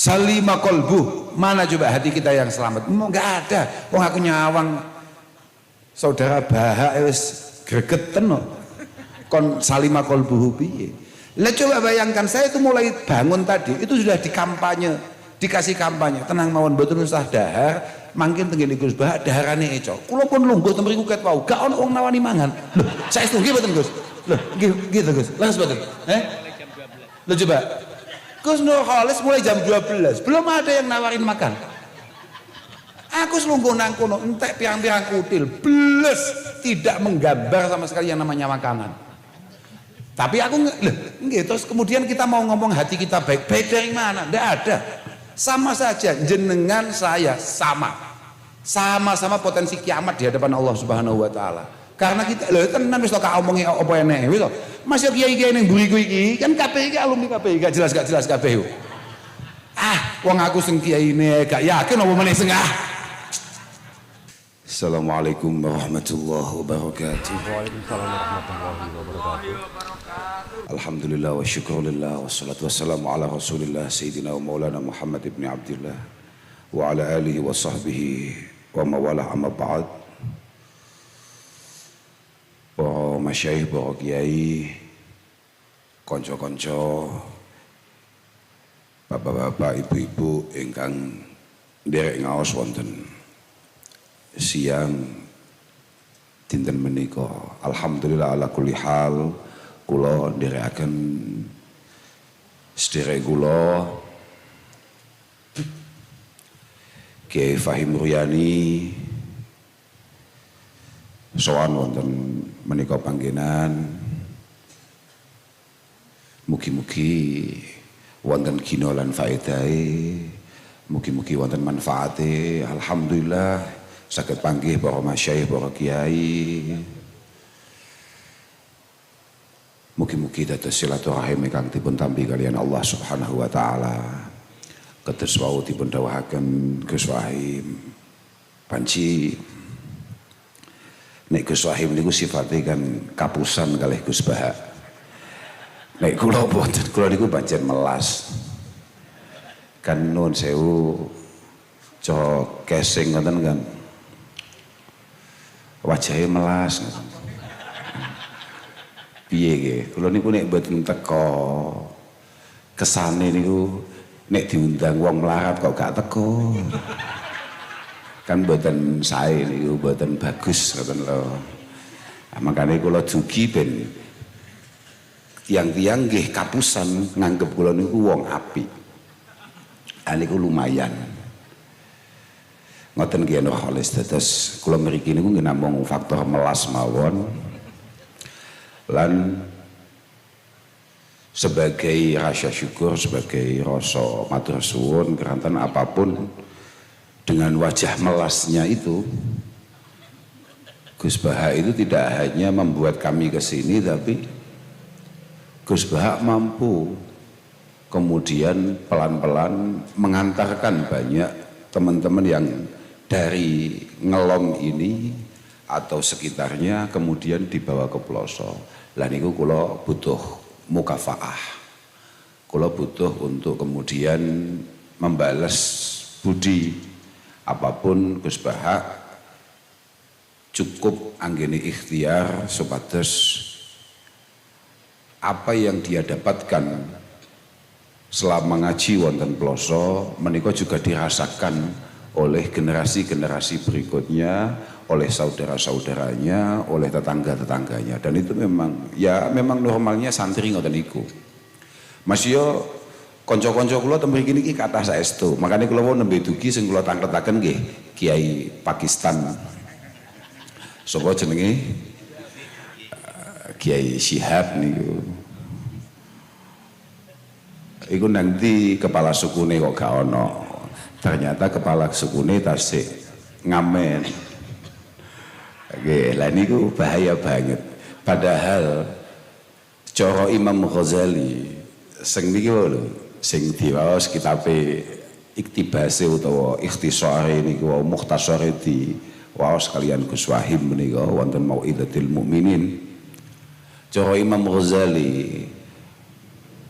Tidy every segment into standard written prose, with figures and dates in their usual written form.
Salima qalbuh, mana coba hati kita yang selamat? Enggak ada. Wong aku nyawang saudara Bahak wis gregeten kok. Kon salima qalbuhu piye? Lah coba bayangkan, saya itu mulai bangun tadi itu sudah dikasih kampanye, tenang mawon mboten usah dahar, mangkin tenggene Gus Bahak daharane eco. Kula pun lungguh ten mriku ket wau, gak ono wong nawani mangan. Lho, saestu nggih mboten Gus? Lho, nggih gitu Gus. Langsung mboten. Lho coba. Gus Nur Khalis mulai jam 12, belum ada yang nawarin makan. Aku selungguh nang kono entek piang-piang kutil, beles tidak menggambar sama sekali yang namanya makanan. Tapi aku nggih, terus kemudian kita mau ngomong hati kita baik-baik dari mana? Nggak ada. Sama saja jenengan saya sama-sama potensi kiamat di hadapan Allah Subhanahu wa taala. Karena kita lho tenan wis tok omongi apa eneh wis. Mas yo kiai-kiai ning mburiku iki kan kabeh iki alumni kabeh gak jelas kabeh. Wong aku sing kiyaine gak yakin apa meneh sing Assalamualaikum warahmatullahi wabarakatuh. Waalaikumsalam warahmatullahi wabarakatuh. Alhamdulillah wa syukurillah wassalatu wassalamu ala rasulillah sayyidina wa maulana Muhammad ibn Abdillah wa ala alihi wa sahbihi wa mawalah amma ba'd. Para masyayikh, para kiai, konco-konco, bapak-bapak, ibu-ibu ingkang nderek ngaos wonten siang dinten menika, alhamdulillah ala kulli hal kula nderekaken sedherek kula Kiai Fahim Ruyani sowan wonten menika panggenan. Mugi-mugi wonten gina lan faedahe, mugi-mugi wonten manfaate. Alhamdulillah saged panggih para masyayikh, para kiai. Mugi-mugi dados silaturahim ingkang dipun tampi kalian Allah Subhanahu wa taala. Kados wau dipun dawuhaken Gus Wahim panci nek Gus Wahim niku sifatnya kan kapusan kalih Gus Bahak. Nek kula boten, kula niku pancen melas. Kan nuwun sewu cok casing ngoten kan. Wajahnya melas. Piye nggih? Kula niku nek mboten teko kesane niku nek diundang wong melarat kok gak teko. Kan mboten sae niku, mboten bagus ngoten lho. Makane kula dugi ben tiang-tiang nggih kapusan nganggep kula niku wong apik. Niku lumayan. Ngoten nggih Nur Khalis, dados kula mriki niku nggih namung faktor melas mawon. Lan sebagai rasa syukur, sebagai rasa matur suwun keranten apapun dengan wajah melasnya itu, Gus Bahak itu tidak hanya membuat kami kesini, tapi Gus Bahak mampu kemudian pelan-pelan mengantarkan banyak teman-teman yang dari Ngelong ini atau sekitarnya kemudian dibawa ke pelosok. Lah niku kula butuh mukafaah, kula butuh untuk kemudian membalas budi. Apapun Gus Bahak cukup anggene ikhtiar supados apa yang dia dapatkan selama ngaji wonten ploso menika juga dirasakan oleh generasi-generasi berikutnya, oleh saudara-saudaranya, oleh tetangga-tetangganya. Dan itu memang memang normalnya santri ngoten niku. Mas yo konco-konco kula teng mriki niki kathah saestu. Makane kula wau nembe dugi sing kula tangkletaken nggih Kiai Pakistan. Sapa jenenge? Kiai Syihab niku. Iku nanti kepala sukune kok gak ono. Ternyata kepala sukune tasik ngamen. Nggih, lah niku bahaya banget. Padahal cara Imam Ghazali sing niki lho, sing diwaos kitabe Iktibase utawa Ikhtisare niku wau mukhtasare di waos kalian Gus Wahim menika wonten Mau'izatul Mukminin. Cara Imam Ghazali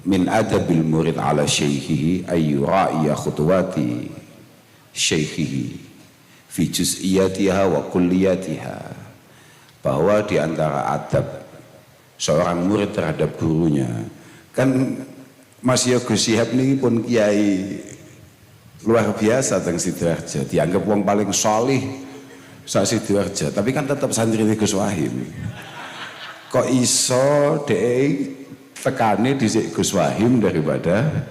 min adabil murid ala syekhihi ay yura'iya khutuwati syekhihi fi juz'iyatiha wa kulliyatiha, bahwa di antara adab seorang murid terhadap gurunya, kan Mas Gus Syihab ini pun kiai luar biasa teng Sidoarjo, dianggap wong paling solih sa Sidoarjo, tapi kan tetap santri Gus Wahim. Kok iso dek tekane dhisik Gus Wahim daripada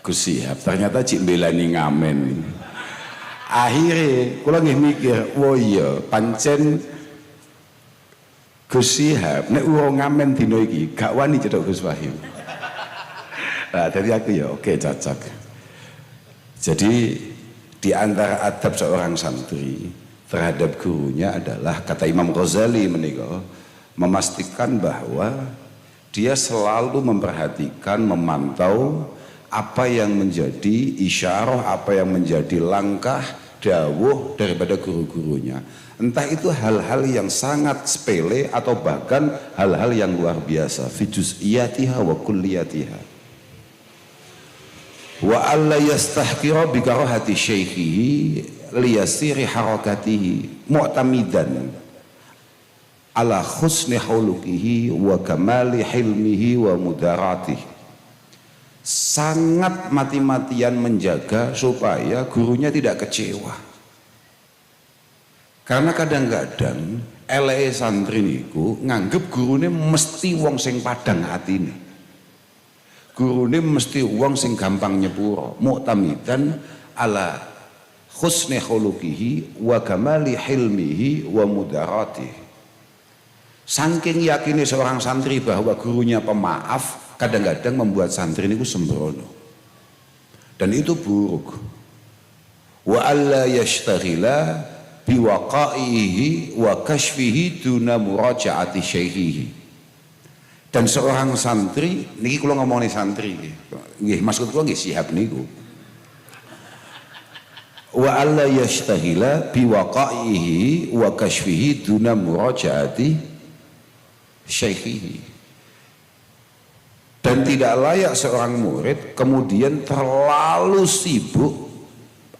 Gus Syihab? Ternyata cik belani ngamen. Akhirnya kula nggih mikir, oh iya pancen Gus Syihab nek urung ngamen dina iki gak wani cedhak Gus Wahim. Nah, dari aku ya oke, cocok. Jadi di antara adab seorang santri terhadap gurunya adalah, kata Imam Ghazali menika, memastikan bahwa dia selalu memperhatikan, memantau apa yang menjadi isyarah, apa yang menjadi langkah dawuh daripada guru-gurunya. Entah itu hal-hal yang sangat sepele atau bahkan hal-hal yang luar biasa. Fi juz'iyatiha wa kulliyatiha. Wa alla yastahqira bi karahati syaikhihi liyasiri harakatihi mu'tamidan ala husni khuluqihi wa kamali hilmihi wa mudaratihi. Sangat mati-matian menjaga supaya gurunya tidak kecewa, karena kadang-kadang eleke santri niku nganggep gurune mesti wong sing padang atine, gurune mesti wong sing gampang nyepuro, mu'tamidan ala husni khuluqihi wa kamali hilmihi wa mudaratihi. Saking yakini seorang santri bahwa gurunya pemaaf, kadang-kadang membuat santri itu sembrono, dan itu buruk. Wa alla yashtaghila biwaqaihi wa kashfihi duna murajaati syekhihi. Dan seorang santri niki kula ngomongin santri nggih, maksud kula nggih Syihab niku, wa alla yashtaghila biwaqaihi wa kashfihi duna murajaati syekhihi. Dan tidak layak seorang murid kemudian terlalu sibuk,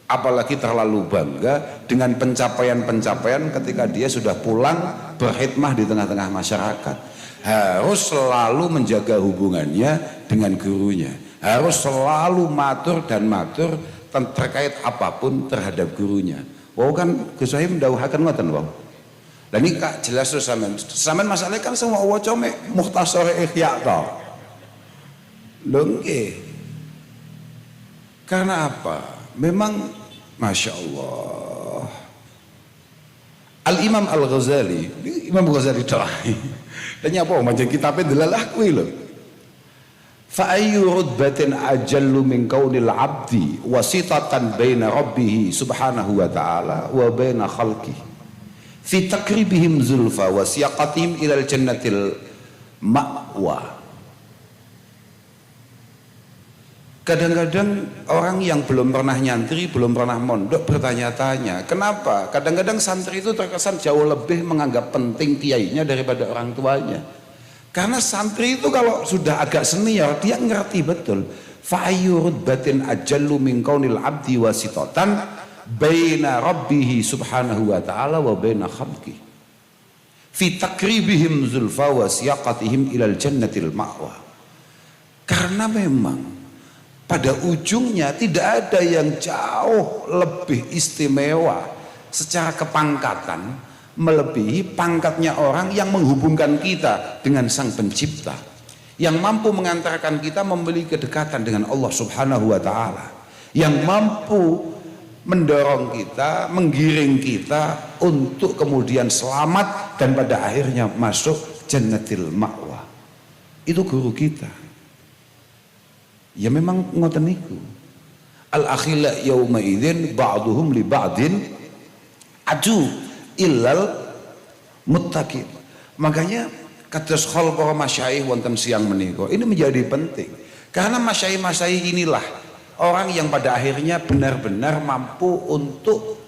apalagi terlalu bangga dengan pencapaian-pencapaian ketika dia sudah pulang berkhidmah di tengah-tengah masyarakat. Harus selalu menjaga hubungannya dengan gurunya, harus selalu matur dan matur terkait apapun terhadap gurunya. Wow, kan Gus Wahim ndawuhaken ngoten wae. Lah niki Kak jelas terus sampean masalahnya kan semua waca mek Mukhtasar Ihya to. Lho nggih. Karena apa? Memang Masya Allah, Al-Imam Al-Ghazali, Imam Ghazali doa dan nyapa macam kitabnya delalah kuwi lho. Fa ayyu rutbatin ajallu min kaunil abdi wasitatan baina rabbih subhanahu wa ta'ala wa baina khalqihi fi takribihim zulfa wa siyaqatihim ilal jannatil ma'wa. Kadang-kadang orang yang belum pernah nyantri, belum pernah mondok bertanya-tanya, kenapa? Kadang-kadang santri itu terkesan jauh lebih menganggap penting kiainya daripada orang tuanya. Karena santri itu kalau sudah agak senior, dia ngerti betul. Fa'ayyu rutbatin ajallu min kaunil abdi wasitatan baina rabbih subhanahu wa ta'ala wa baina khalqihi fi takribihim zulfa wa siyaqatihim ilal jannatil ma'wa. Karena memang pada ujungnya tidak ada yang jauh lebih istimewa secara kepangkatan melebihi pangkatnya orang yang menghubungkan kita dengan Sang Pencipta, yang mampu mengantarkan kita memiliki kedekatan dengan Allah Subhanahu wa ta'ala, yang mampu mendorong kita, menggiring kita untuk kemudian selamat dan pada akhirnya masuk jannatil ma'wa. Itu guru kita. Ya memang ngoten niku. Al-akhilla yauma idzin ba'duhum li ba'din adu illal muttaqin. Makanya kados khol para masyayikh wonten siang menika ini menjadi penting. Karena masyayikh-masyayikh inilah orang yang pada akhirnya benar-benar mampu untuk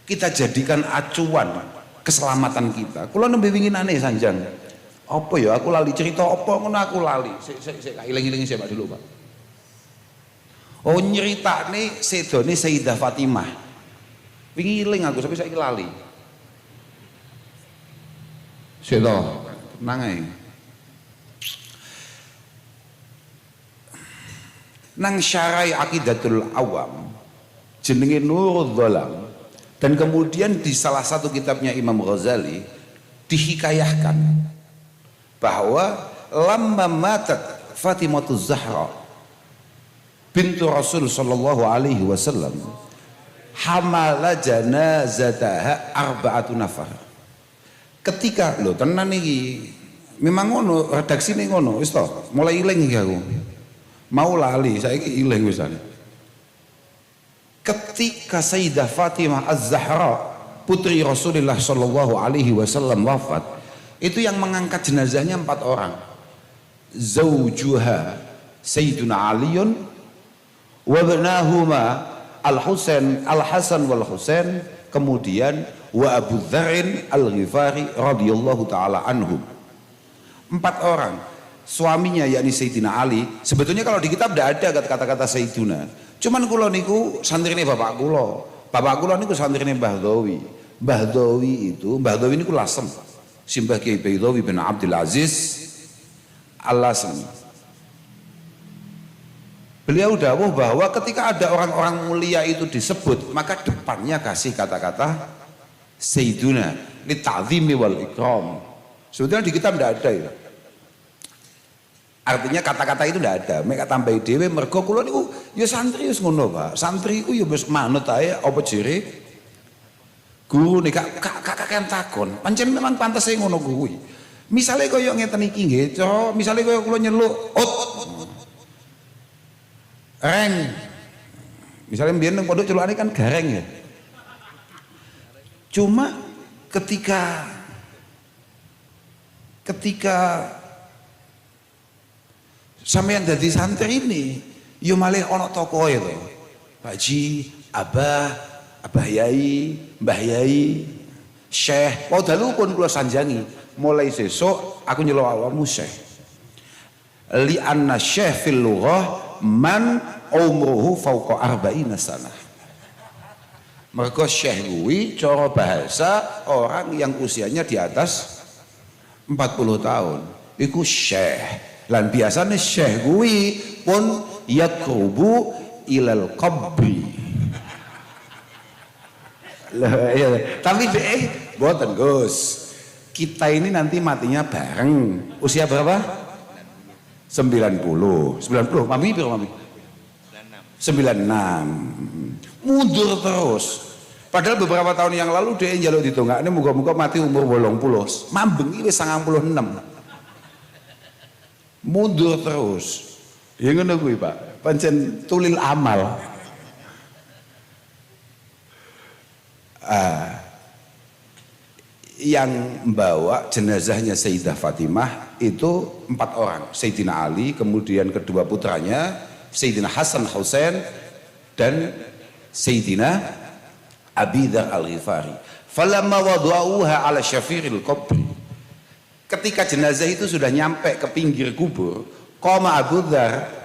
kita jadikan acuan keselamatan kita. Kula nembe wingi aneh sanjang Apa ya aku lali cerita apa ngono aku lali. Sik iling-iling sik Pak dulu Pak. Oh nyeritane sedone Sayyidah Fatimah. Wingi iling aku sampai saiki lali. Sik to, tenang ae. Nang Syarai Aqidatul Awam jenenge Nurul Dhalam, dan kemudian di salah satu kitabnya Imam Ghazali dihikayahkan bahwa lamma matat Fatimatu Zahra bintu Rasul sallallahu alaihi wasallam hamala janazataha arba'atu nafar. Ketika lho tenan iki memang ngono redaksine ngono wis to mulai ilang iki aku mau lali saiki ilang wisan. Ketika Sayyidah Fatimah Az-Zahra putri Rasulullah sallallahu alaihi wasallam wafat, itu yang mengangkat jenazahnya 4 orang. Zaujuha Sayyiduna Aliun wa ibnahuma Al-Husain Al-Hasan wal Husain, kemudian wa Abu Dzarrin Al-Ghifari radhiyallahu taala anhum. 4 orang. Suaminya yakni Sayyidina Ali. Sebetulnya kalau di kitab tidak ada kata-kata Sayyiduna. Cuman kula niku santrine bapak kula. Bapak kula niku santrine Mbah Dhawi. Mbah Dhawi niku lasem. Simbah Kiai Baydhawi bin Abdul Aziz Al-Lasem. Beliau dawuh bahwa ketika ada orang-orang mulia itu disebut, maka depannya kasih kata-kata Sayyiduna li ta'zimi wal ikram. Sebetulnya di kitab tidak ada ya. Artinya kata-kata itu tidak ada. Mereka tambahi dhewe mergo kula niku ya santri wis ngono, Pak. Santri iku ya wis manut ae apa jere guru nih kakek takon. Pancen memang pantes ngono kuwi. Misale kaya ngeten iki nggih, cara misale kaya kula nyeluk reng. Misalnya mbiyen nang pondok celukane kan gareng ya. Cuma ketika sampeyan dadi santri ini yo malih ana tokoe to. Pak Ji, Abah Yai, Mbah Yai, Syekh. Mau dalu pun kula sanjangi. Mulai sesuk aku nyeluk awakmu Syekh. Li anna syekh fil lughah man umruhu fauqa arba'ina sanah. Mergo syekh kuwi cara bahasa orang yang usianya di atas 40 tahun. Iku syekh. Lan biasanya syekh kuwi pun yakrubu ilal qabri. Lah iya, tapi boten Gus. Kita ini nanti matinya bareng. Usia berapa? 90. Mami piro mami? 96. Mundur terus. Padahal beberapa tahun yang lalu dia njaluk ditongakne muga-muga mati umur 80. Mambeng iki wis 96. Mundur terus. Ya ngono kuwi, Pak. Pancen tulil amal. Yang membawa jenazahnya Sayyidah Fatimah itu 4 orang. Sayyidina Ali, kemudian kedua putranya Sayyidina Hasan Husain dan Sayyidina Abi Dzar Al-Ghifari. Falamma wada'uha ala syafiril qabri. Ketika jenazah itu sudah nyampe ke pinggir kubur, qama Abu Dzar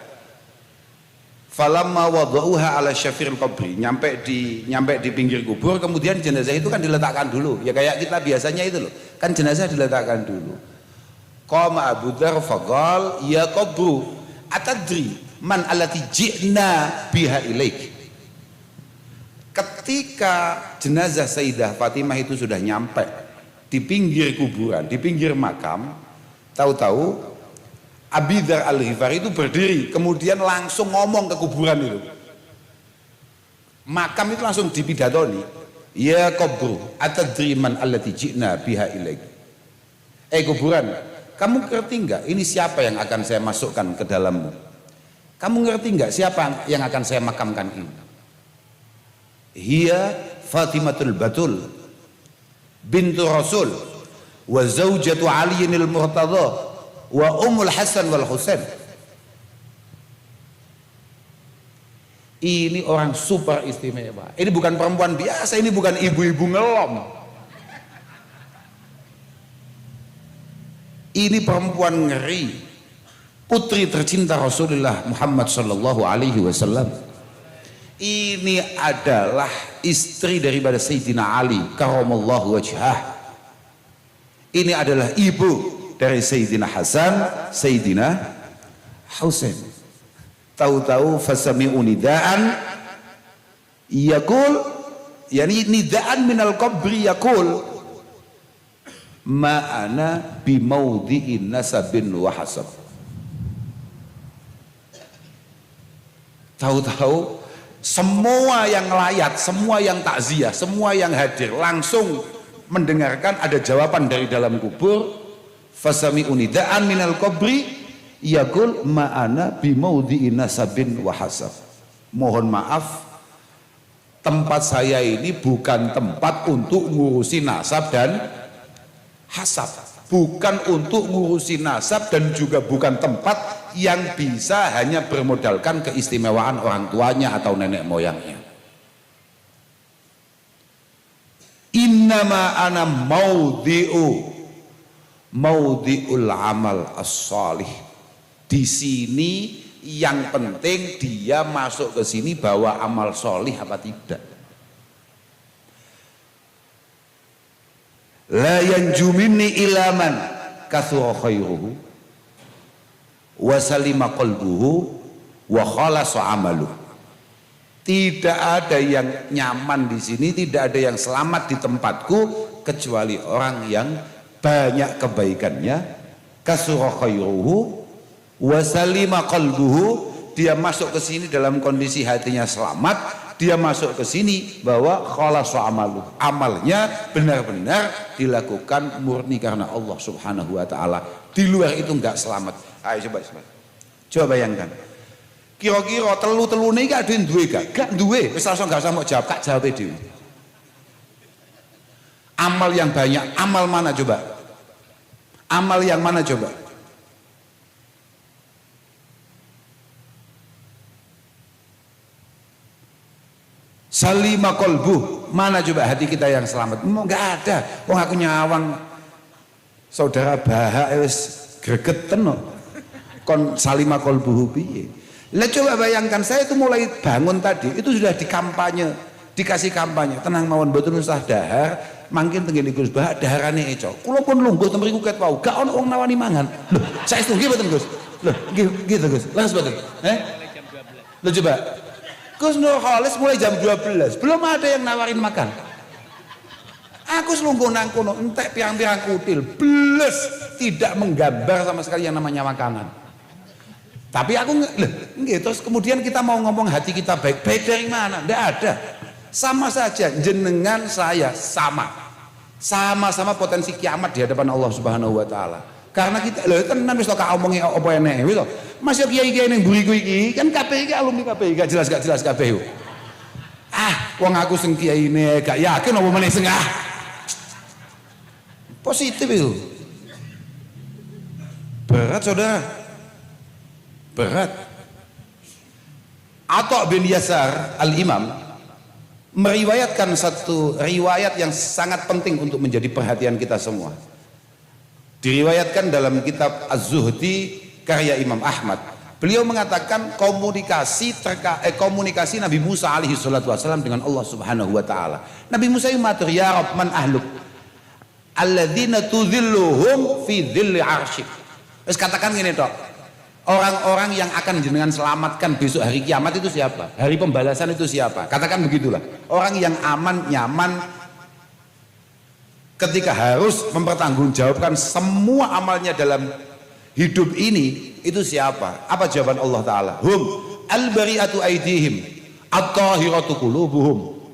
falamma wada'uha ala syafiril qabri, nyampe di pinggir kubur, kemudian jenazah itu kan diletakkan dulu. Ya kayak kita biasanya itu loh. Kan jenazah diletakkan dulu. Qama Abu Dzar faqal ya qabru atadri man allati ji'na biha ilaik. Ketika jenazah Sayyidah Fatimah itu sudah nyampe di pinggir kuburan, di pinggir makam, tahu-tahu Abi Dzar Al-Ghifari itu berdiri, kemudian langsung ngomong ke kuburan itu. Makam itu langsung dipidatoni. Ya qabru atadri man allati ji'na biha ilaik. Kuburan, kamu ngerti enggak ini siapa yang akan saya masukkan ke dalammu? Kamu ngerti enggak siapa yang akan saya makamkan ini? Hiya Fatimatul Batul bintu Rasul wa zaujatu Aliinil Murtadha wa Ummul Hasan wal Husain. Ini orang super istimewa. Ini bukan perempuan biasa, ini bukan ibu-ibu ngelom. Ini perempuan ngeri, putri tercinta Rasulullah Muhammad sallallahu alaihi wasallam. Ini adalah istri daripada Sayyidina Ali karamallahu wajhah. Ini adalah ibu dari Sayyidina Hasan, Sayyidina Husain. Tahu-tahu fasami'u nidaan yaqul, yani nidaan minal qabri yaqul ma ana bimaudhi'in nasabin wa hasab. Tahu-tahu semua yang layat, semua yang takziah, semua yang hadir langsung mendengarkan ada jawaban dari dalam kubur. Fasami'u nidaan minal qabri yaqul ma ana bimaudhi'in nasabin wa hasab. Mohon maaf, tempat saya ini bukan tempat untuk ngurusi nasab dan hasab, bukan untuk ngurusi nasab, dan juga bukan tempat yang bisa hanya bermodalkan keistimewaan orang tuanya atau nenek moyangnya. Innama ana maudhi'ul amal as-salih. Di sini yang penting dia masuk ke sini bawa amal solih apa tidak. La yanju minni ilaman kathura khairuhu wa salima qalbuhu wa khalasa amaluh. Tidak ada yang nyaman di sini, tidak ada yang selamat di tempatku kecuali orang yang banyak kebaikannya, kathura khairuhu wa salima qalbuhu, dia masuk ke sini dalam kondisi hatinya selamat, dia masuk ke sini bahwa khalasa amalu, amalnya benar-benar dilakukan murni karena Allah Subhanahu wa taala. Di luar itu enggak selamat. Ayo coba bayangkan. Kira-kira telu-telune iki ada duwe gak duwe, wis langsung gak usah mau jawab, kak jawab dhewe. Amal yang banyak, amal mana coba? Amal yang mana coba? Salima kolbu, mana coba hati kita yang selamat? Enggak ada. Wong aku nyawang saudara Baha wis gregeten no. Kon salima kolbu piye? Lah coba bayangkan, saya itu mulai bangun tadi itu sudah dikampanye, dikasih kampanye, tenang mawon mboten usah dahar, mangkin tengene Gus Baha daharane eco. Kula pun lungguh ten mriku ket wau, gak ono wong nawani mangan. Lho, saestu nggih mboten Gus? Lho, nggih gitu Gus. Langsung mboten. Lho coba Gus Nur Khalis mulai jam 12 belum ada yang nawarin makan. Aku selungguh nang kono entek pirang-pirang kutil beles, tidak menggambar sama sekali yang namanya makanan. Tapi aku nggih, terus kemudian kita mau ngomong hati kita baik-baik dari mana? Nggak ada. Sama saja jenengan saya sama-sama potensi kiamat di hadapan Allah Subhanahu wa taala. Karena kita lho tenan wis kok omongi apa eneh wis to. Mas yo kiai-kiai ning mburiku iki kan kabeh iki alumni kabeh gak jelas kabeh yo. Wong aku sing kiyaine gak yakin apa meneh sing positif itu. Berat saudara. Berat. Atha bin Yasar al-Imam meriwayatkan satu riwayat yang sangat penting untuk menjadi perhatian kita semua. Diriwayatkan dalam kitab Az-Zuhdi karya Imam Ahmad. Beliau mengatakan komunikasi Nabi Musa alaihi salatu wasallam dengan Allah Subhanahu wa taala. Nabi Musa matur, ya Rabb man ahluk alladzina tudhilluhum fi dhilli arsy. Terus katakan gini tok. Orang-orang yang akan jenengan selamatkan besok hari kiamat itu siapa? Hari pembalasan itu siapa? Katakan begitulah. Orang yang aman, nyaman ketika harus mempertanggungjawabkan semua amalnya dalam hidup ini, itu siapa? Apa jawaban Allah Ta'ala? Hum al-bari'atu aidihim at-tahiratu qulubuhum.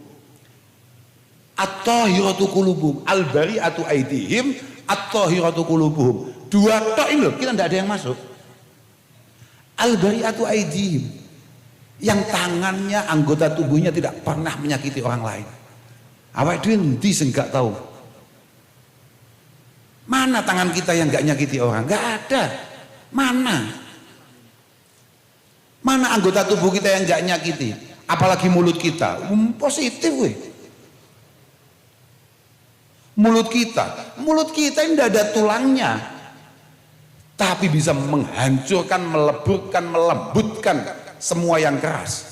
At-tahiratu qulubuhum, al-bari'atu aidihim at-tahiratu qulubuhum. Dua tok ini loh, kita tidak ada yang masuk. Al-bari'atu aidihim, yang tangannya, anggota tubuhnya tidak pernah menyakiti orang lain. Awak dhewe endi sing gak tahu? Mana tangan kita yang gak nyakiti orang? Gak ada. Mana anggota tubuh kita yang gak nyakiti? Apalagi mulut kita. Positif weh. Mulut kita ini tidak ada tulangnya. tapi bisa menghancurkan, meleburkan, melembutkan semua yang keras.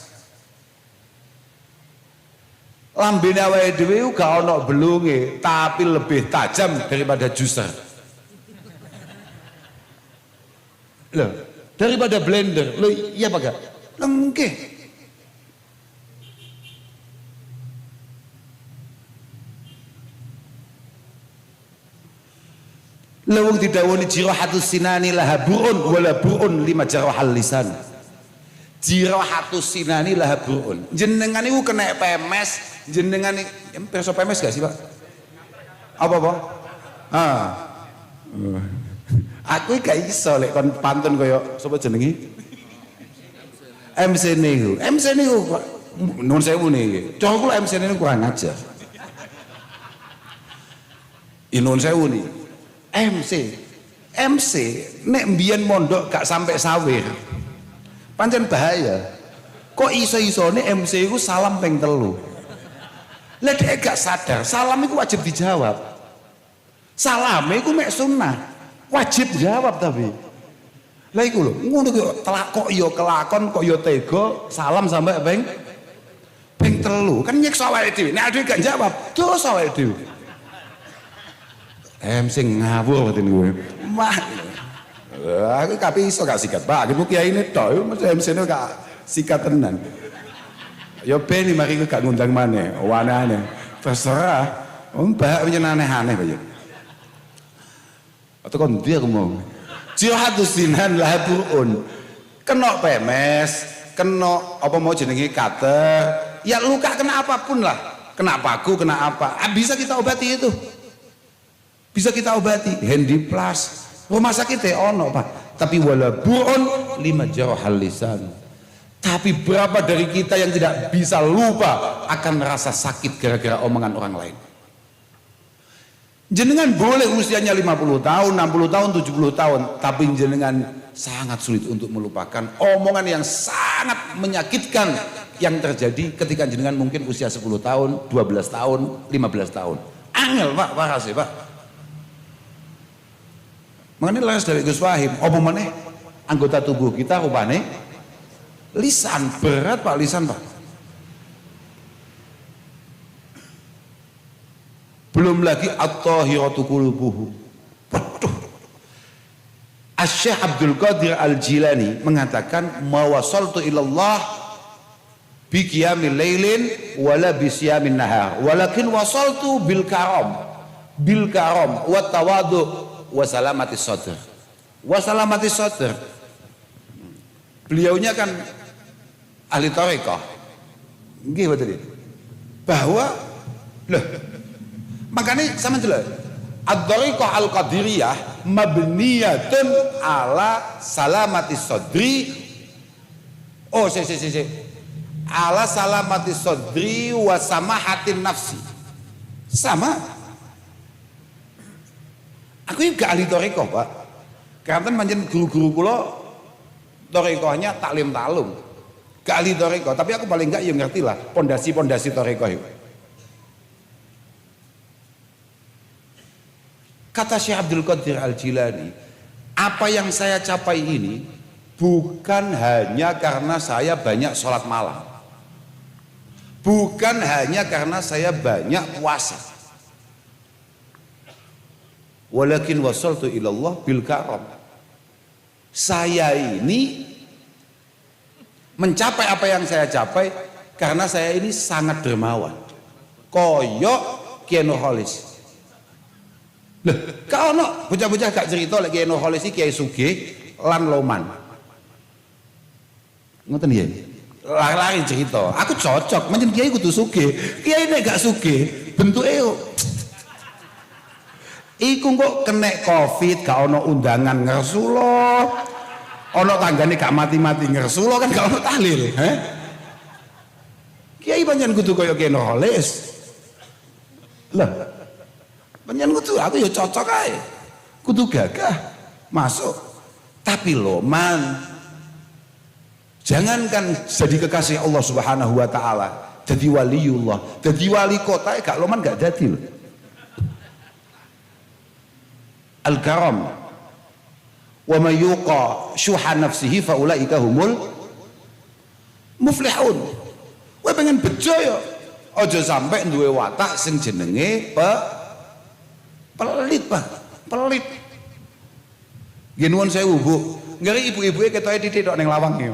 Lambene awake dhewe gak ana belunge, tapi lebih tajam daripada juicer. Loh, daripada blender. Loh, iya apa gak? Lengke. Lawang didawani jirahatus sinani laha burun wala burun lima jarahal lisan. Jirahatus sinani laha burun. Jenengan iku kena PMS, jenengan perso PMS gak sih, Pak? Apa? Aku gak iso lek kon pantun kaya sapa jenenge? MC niku. MC niku nuwun sewu niki. Cara kula MC niku kurang ajar. Nuwun sewu niki. MC nek mbiyen mondok gak sampai sawir. Pancen bahaya. Kok iso-isone MC iku salam ping 3. Lah dhek gak sadar, salam iku wajib dijawab. Salame iku mek sunnah. Wajib jawab tapi. Lah iku lho, ngono kok ya kelakon kok ya tega salam sampai ping 3. Kan nyiksa awake dhewe. Nek dhewe gak jawab, dosa awake dhewe. Sing ngawur batin gue. Mah. Aku kabeh iso gak sikat, Pak. Aku kiyaine tok, mesti MC-ne gak sikat tenan. Ya ben mari gak ngundang maneh, wanane. Terserah. Mbak punya aneh-aneh kaya. Atau kon ndi aku mau. Jirahatus sinan lahaburun. Kena PMS, kena apa mau jenenge kater, ya luka kena apapun lah. Kena paku, kena apa. Bisa kita obati itu. Bisa kita obati. Handiplas. Rumah sakit ono, Pak. Tapi wala burun lima jarahal lisan. Tapi berapa dari kita yang tidak bisa lupa akan rasa sakit gara-gara omongan orang lain. Jenengan boleh usianya 50 tahun, 60 tahun, 70 tahun, tapi jenengan sangat sulit untuk melupakan omongan yang sangat menyakitkan yang terjadi ketika jenengan mungkin usia 10 tahun, 12 tahun, 15 tahun. Angel, Pak, parah sih, Pak. Mengenai laras dari Gus Wahim, apa meneh anggota tubuh kita rupane lisan, berat Pak, lisan, Pak. Belum lagi at-tahiratu qulubuhu. Waduh. Asy-Syaikh Abdul Qadir Al-Jilani mengatakan mawasaltu ilallah bi qiyamil lailin wala bi siyamin nahar walakin wasaltu bil karam wa tawadu wa salamatis sadr. Wa salamatis sadr. Beliaunya kan ahli tarekah. Nggih betul. Bahwa loh makanya sama jelas ad-dhariqah al-qadiriyah mabniyatun ala salamati sadri ala salamati sadri wa samahatin nafsi. Sama aku ini gak ahli dhariqah, Pak, karena manjen guru-guru kula dhariqahnya taklim ta'lum, gak ahli dhariqah, tapi aku paling gak ya ngerti lah pondasi-pondasi dhariqah itu. Kata Syekh Abdul Qadir Al-Jilani, apa yang saya capai ini bukan hanya karena saya banyak sholat malam, bukan hanya karena saya banyak puasa, walakin wasaltu ilallah bil karam. Saya ini mencapai apa yang saya capai karena saya ini sangat dermawan, koyok Kiai Nurholis. Loh, kau no bocah-bocah gak cerita lagi Kiai Nurholis iki Kiai sugih lan loman. Ngoten ya. Lari-lari cerita. Aku cocok, menjen Kiai kudu sugih. Kiai nek gak sugih, bentuke iku kok kena Covid, gak ono undangan ngersulo. Ono tanggane gak mati-mati ngersulo kan gak ono tahlil, Kiai pancen kudu kaya Kiai Nurholis. Lah panjang kudu aku ya cocok aja, kudu gagah masuk. Tapi loman jangankan jadi kekasih Allah Subhanahu wa ta'ala, jadi waliullah, jadi wali kota gak loman gak jadi loh. Al-karam Wa may yuqa syuha nafsihi fa ulaika humul muflihun. Kowe pengen bejo ya aja sampai duwe watak sing jenenge pelit, Pak. Pelit. Nggih nuwun sewu, Bu. Ngeri ibu-ibuke ketoke titik tok ning lawang iki.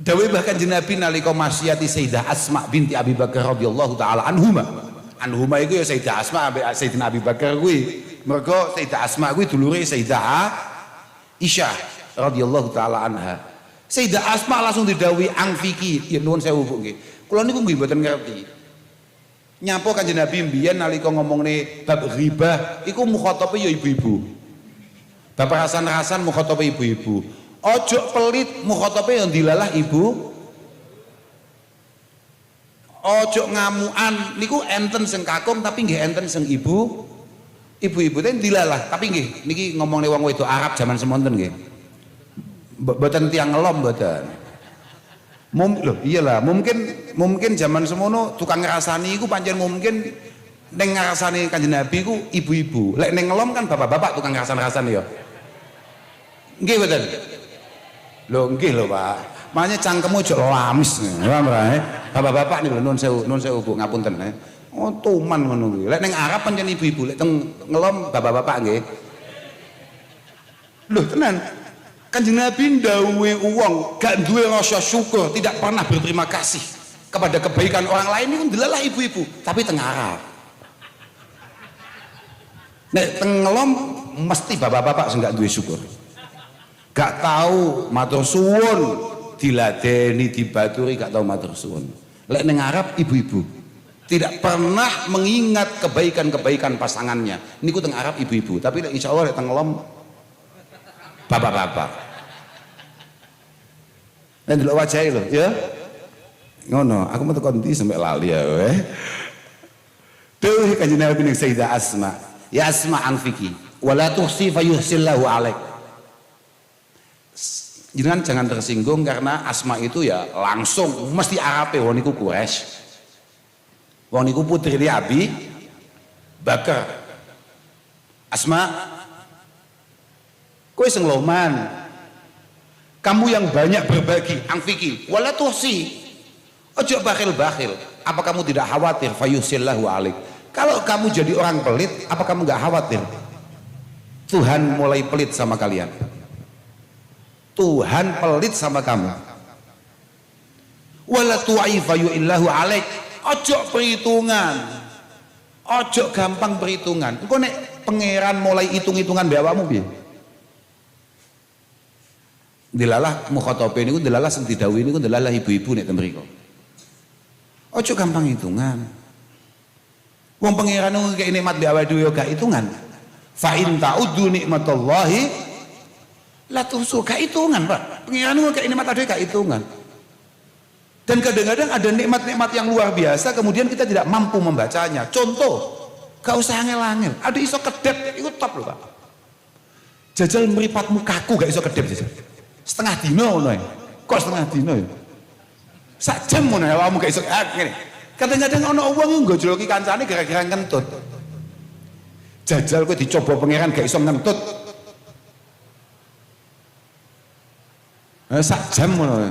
Dawuh bahkan Nabi nalika masyati Sayyidah Asma binti Abi Bakar radhiyallahu taala anhuma. Anhuma iku ya Sayyidah Asma ambek Sayyidina Abi Bakar kuwi. Mergo Sayyidah Asma kuwi dulure Sayyidah Aisyah radhiyallahu taala anha. Sayyidah Asma langsung didhawuhi angfiki, ya nuwun sewu Bu nggih. Kula niku nggih mboten ngerti. Nyapa Kanjeng Nabi mbiyen nalika ngomongne bab ghibah iku mukhatabe ya ibu-ibu. Bapak Hasan mukhatabe ibu-ibu. Ojo pelit mukhatabe yang dilalah ibu. Ojo ngamuan niku enten sing kakung tapi nggih enten sing ibu. Ibu-ibu teh dilalah tapi nggih niki ngomongne wong wedok Arab zaman semonten nggih. Mboten tiyang ngelom mboten. Loh iyalah mungkin zaman semono tukang ngrasani iku pancen mungkin ning ngrasani Kanjeng Nabi iku ibu-ibu. Lek ning ngelom kan bapak-bapak tukang ngrasan-ngrasan ya. Nggih mboten. Lho nggih lho Pak. Makanya cangkemmu ojo lamis. Paham ra? Bapak-bapak niku nuwun sewu Bu ngapunten. Oh tuman ngono kuwi. Lek ning Arab pancen ibu-ibu, lek teng ngelom bapak-bapak nggih. Lho tenan. Kanjeng Nabi ndawuhi wong gak duwe rasa syukur, tidak pernah berterima kasih kepada kebaikan orang lain niku ndelalah ibu-ibu, tapi teng Arab. Nek teng ngelom mesti bapak-bapak sing gak duwe syukur. Gak tahu matur suwun, diladeni dibaturi gak tahu matur suwun. Lek ning Arab ibu-ibu tidak pernah mengingat kebaikan-kebaikan pasangannya. Niku teng Arab ibu-ibu, tapi lek insyaallah lek teng ngelom bapak-bapak. Dan delok wajahe lho, ya. Ngono, aku metu kon ndi sampe lali ya kowe. Dawuh Kanjeng Nabi ning Sayyidah Asma, ya Asma anfiki wala tuhsi fayuhsillahu alaik. Jangan tersinggung karena Asma itu ya langsung mesti Arabe wong niku Quraisy. Wong niku putri Abi Bakar. Asma, kowe sing loman. Kamu yang banyak berbagi, angfiki, wala tuhsi. Ojo bakhil-bakhil. Apa kamu tidak khawatir fayusillahu alaik? Kalau kamu jadi orang pelit, apa kamu nggak khawatir? Tuhan mulai pelit sama kalian. Tuhan pelit sama kamu. Wala tu'i fayuillahu alaik. Ojo perhitungan. Ojo gampang perhitungan. Engko nek pangeran mulai hitung-hitungan mbek awakmu piye? Dilalah mukhatabe niku dilalah sing didhawuhi niku dilalah ibu-ibu nek ten mriko. Ojo gampang hitungan. Wong pangeran niku kek nikmat mbek awake dhewe gak hitungan. Fa in ta'uddu nikmatallahi la tuhsu, gak hitungan, Pak. Pangeran niku kek nikmat dhewe gak hitungan. Dan kadang-kadang ada nikmat-nikmat yang luar biasa kemudian kita tidak mampu membacanya. Contoh, gak usah angel-angel. Ada iso kedep iku top lho, Pak. Jajal mripatmu kaku gak iso kedep jajal. Setengah dino ngono ya. Kok setengah dino ya? Sak jam ngono ya awakmu gak iso ngene. Kadang-kadang ana wong nggo joloki kancane gara-gara ngentut. Jajal kowe dicoba pangeran gak iso ngentut. Sak jam ngono.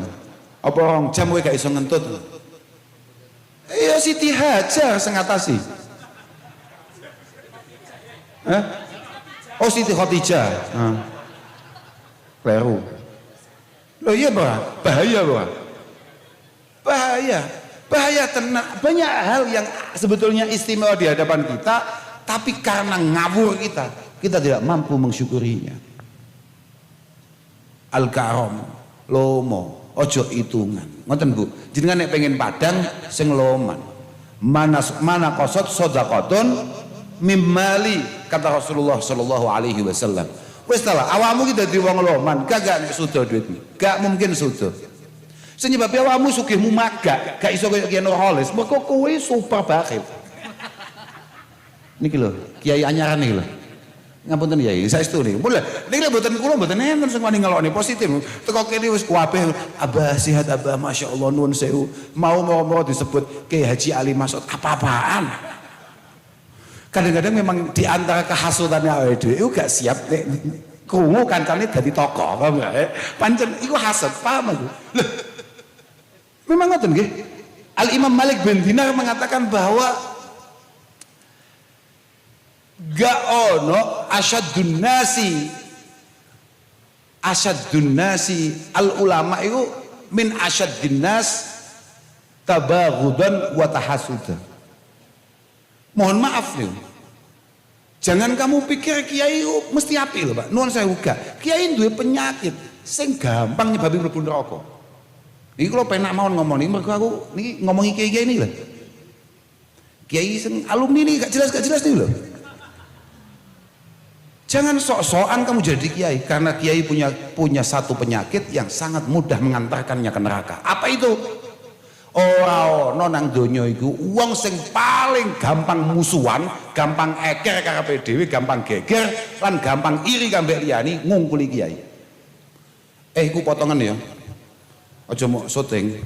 Apa rong jam kowe gak iso ngentut. Ya Siti Hajar sing ngatasi. Oh Siti Khadijah. Kleru. Loh iya Pak, bahaya Pak. Bahaya tenang. Banyak hal yang sebetulnya istimewa di hadapan kita, tapi karena ngawur kita tidak mampu mensyukurinya. Al-karom, lomo, ojo hitungan. Ngoten Bu, jenengan nek pengen padang sing loman. Mana qasad shadaqatun mimmali, kata Rasulullah sallallahu alaihi wasallam. Wis lah, awakmu ki dadi wong loman, gak sudo duitmu. Gak mungkin sudo. Sebab awakmu sugihmu magak, gak iso kaya Kiai Nurholis, mergo kowe super bakhil. Niki lho, Kiai anyaran niki lho. Ngapunten Yai, saestu niki. Mulih, niki mboten kula mboten enten sing wani ngelokne positif. Teko kene wis kabeh Abah sehat Abah, masyaallah nuwun sewu. Mau disebut Kiai Haji Ali Masud apa-apaan. Kadang-kadang memang di antara kehasutannya awake dhewe gak siap Krungu kancane dadi tokoh, paham gak? Pancen iku hasad, paham aku. Loh, memang ngoten nggih. Al Imam Malik bin Dinar mengatakan bahwa gak ono asyadun nasi al ulama itu min asyaddin nas tabaghudan wa tahasudan. Mohon maaf nih, jangan kamu pikir kiai mesti apik lho Pak. Nuwun sewu gak. Kiai duwe penyakit sing gampang nyebabi mlebu neraka. Iki kula penak mawon ngomong niki mergo aku niki ngomongi kiai-kiai niki lho. Kiai sing alumni ini gak jelas nih lho. Jangan sok-sokan kamu jadi kiai, karena kiai punya satu penyakit yang sangat mudah mengantarkannya ke neraka. Apa itu? Ora ono nang donya iku wong sing paling gampang musuhan, gampang eker karepe dhewe, gampang geger lan gampang iri kambek liyane ngungkuli kiai. Iku potongan ya. Aja mau syuting.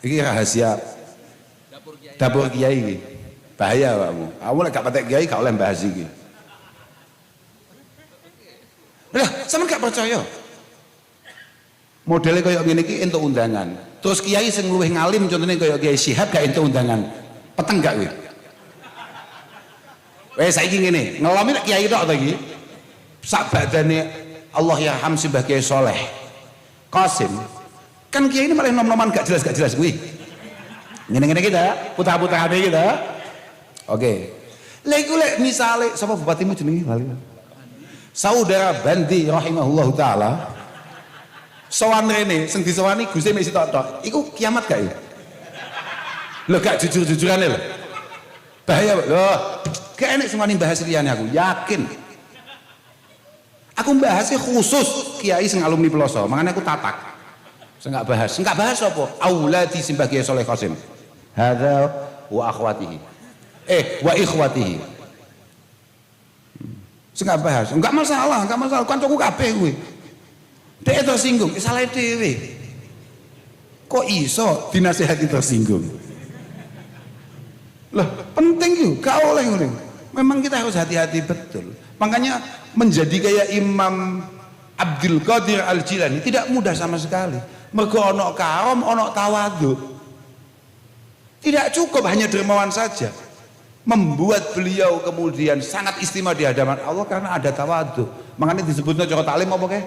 Iki rahasia dapur kiai iki. Bahaya kamu. Kamu lek gak patek kiai gak oleh bahas iki. Lah, sampean gak percaya? Modelnya kayak gini iki entuk undangan. Terus kiai sing luwih ngalim contohnya kayak Kiai Syihab gak entuk undangan. Peteng gak kuwi? Wes saiki ngene, ngelomi nek kiai tok to iki. Sak badane Allah yarham Mbah Kiai Saleh Qasim. Kan kiai ini malah nom-noman gak jelas kuwi. Ngene-ngene kita, putar-putarane kita. Oke. Lha iku lek misale sapa bupatimu jenenge lali. Saudara Bandi rahimahullahu taala sowan rene sing disowani Guse mek sitok-tok iku kiamat gak ya? Lho gak jujur-jujurane lho. Bahaya lho. Gak enek semani bahas liyane aku, yakin. Aku bahasnya khusus kiai sing alumni Peloso, makanya aku tatak. Sing gak bahas apa? Auladi Simbah Kiai Saleh Qasim. Hadza wa akhwatihi. Wa ikhwatihi. Enggak bahas, enggak masalah, kancaku kabeh kuwi. Dek tersinggung, salah dhewe. Kok iso dinasihati tersinggung? Loh, penting yuk, gak oleh ngene. Memang kita harus hati-hati betul. Makanya menjadi kayak Imam Abdul Qadir Al-Jilani tidak mudah sama sekali. Mergo ono karom, ono tawadhu. Tidak cukup hanya dermawan saja. Membuat beliau kemudian sangat istimewa di hadapan Allah karena ada tawadhu. Makanya disebutnya cara taklim apa kayak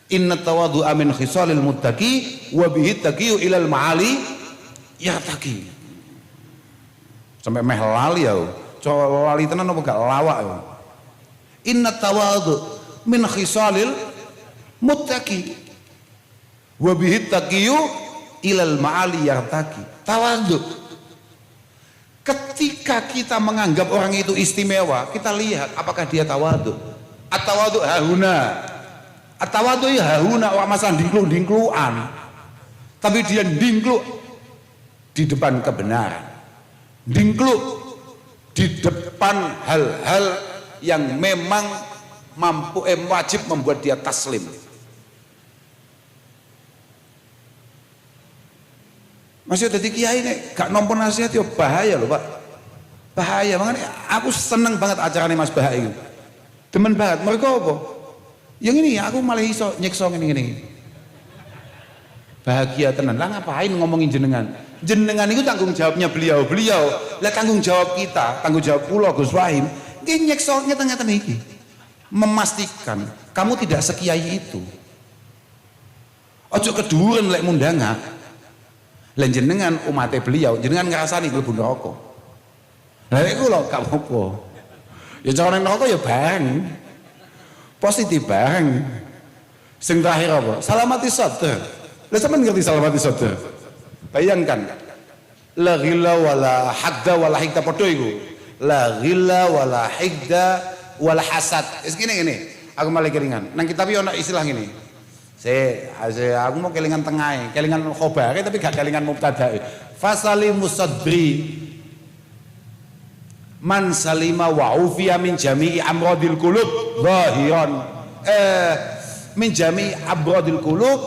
inna tawadhu amin khisalil muttaqi wa bihi taqiyu ilal ma'ali yartaqi. Sampai meh lali ya. Cara lali tenan apa gak lawak ya. Inna tawadhu min khisalil muttaqi wa bihi taqiyu ilal ma'ali yartaqi. Tawadhu. Ketika kita menganggap orang itu istimewa, kita lihat apakah dia tawadhu. At-tawadhu hahuna. At-tawadhu ya hahuna, orang masa dingklu-dingkluan. Tapi dia dingklu di depan kebenaran. Dingklu di depan hal-hal yang memang wajib membuat dia taslim. Masih jadi kiai nih, gak nomor nasihat ya bahaya loh Pak. Bahaya, makanya aku seneng banget acaranya Mas Bahak ini. Demen banget, mereka apa? Yang ini aku malah iso nyekso ini. Bahagia tenan, lah ngapain ngomongin jenengan? Jenengan itu tanggung jawabnya beliau, lah tanggung jawab kita, tanggung jawab pulau Gus Wahim. Ini nyekso ngeten-ngeten iki. Memastikan kamu tidak sekiai itu. Ojo keduren lek mundanga. Lan jenengan umate beliau, jenengan ngrasani mlebu neraka. Lah iku lho gak apa-apa. Ya cara nang neraka ya bareng. Positif bareng. Sing terakhir apa? Salamati sadr. Lah sampean ngerti salamati sadr? Bayangkan. La ghilla wala hadda wala hikda padha iku. La ghilla wala hikda wala hasad. Wis ngene. Aku malah keringan. Nang kitab ono istilah ngene. Aku mau kelingan tengah, kelingan khobare tapi gak kelingan mubtada'i. Fasali musadri man salima wa ufiya min jami'i amradil qulub zahiran min jami'i amradil qulub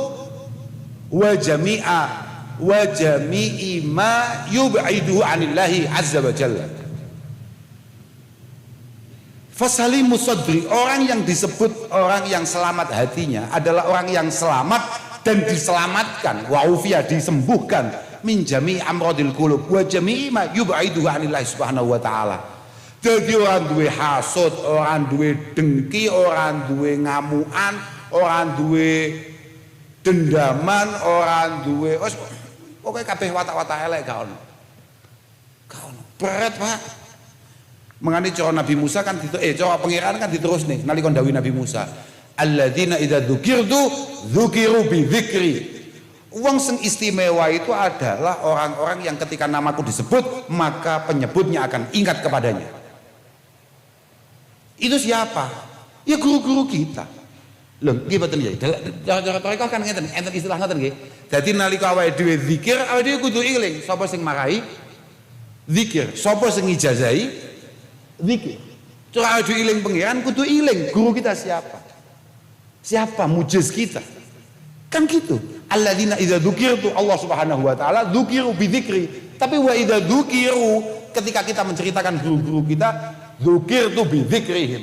wa jami'i ma yub'iduhu anillahi azza wa jalla. Fasalimus sadri, orang yang disebut orang yang selamat hatinya adalah orang yang selamat dan diselamatkan, wa'ufiyah, disembuhkan, min jami'i amradil qulub wa jami'i ma yub'idu 'anillahi subhanahu wa ta'ala. Jadi orang duwe hasud, orang duwe dengki, orang duwe ngamuan, orang duwe dendaman, orang duwe pokoknya kabeh watak-watak elek gak ono. Berat, Pak. Mengani cara Nabi Musa kan cara pangeran kan diterus nih nalika dawuh Nabi Musa, alladzina idza dzukirtu dzukiru bi dzikri. Wong sing istimewa itu adalah orang-orang yang ketika namaku disebut maka penyebutnya akan ingat kepadanya. Itu siapa? Ya guru-guru kita. Loh, nggih mboten nggih. Cara tarekah kan ngeten istilah ngoten nggih. Dadi nalika awake dhewe zikir, awake dhewe kudu eling sapa sing marahi zikir, sapa sing ijazahi zikir. Cara awake dhewe eling pangeran kudu eling guru kita siapa? Siapa mujiz kita? Kan gitu. Alladzina idza dzukirtu, Allah Subhanahu wa taala dzukiru bi dzikri. Tapi wa idza dzukiru, ketika kita menceritakan guru-guru kita, dzukirtu bi dzikrihim.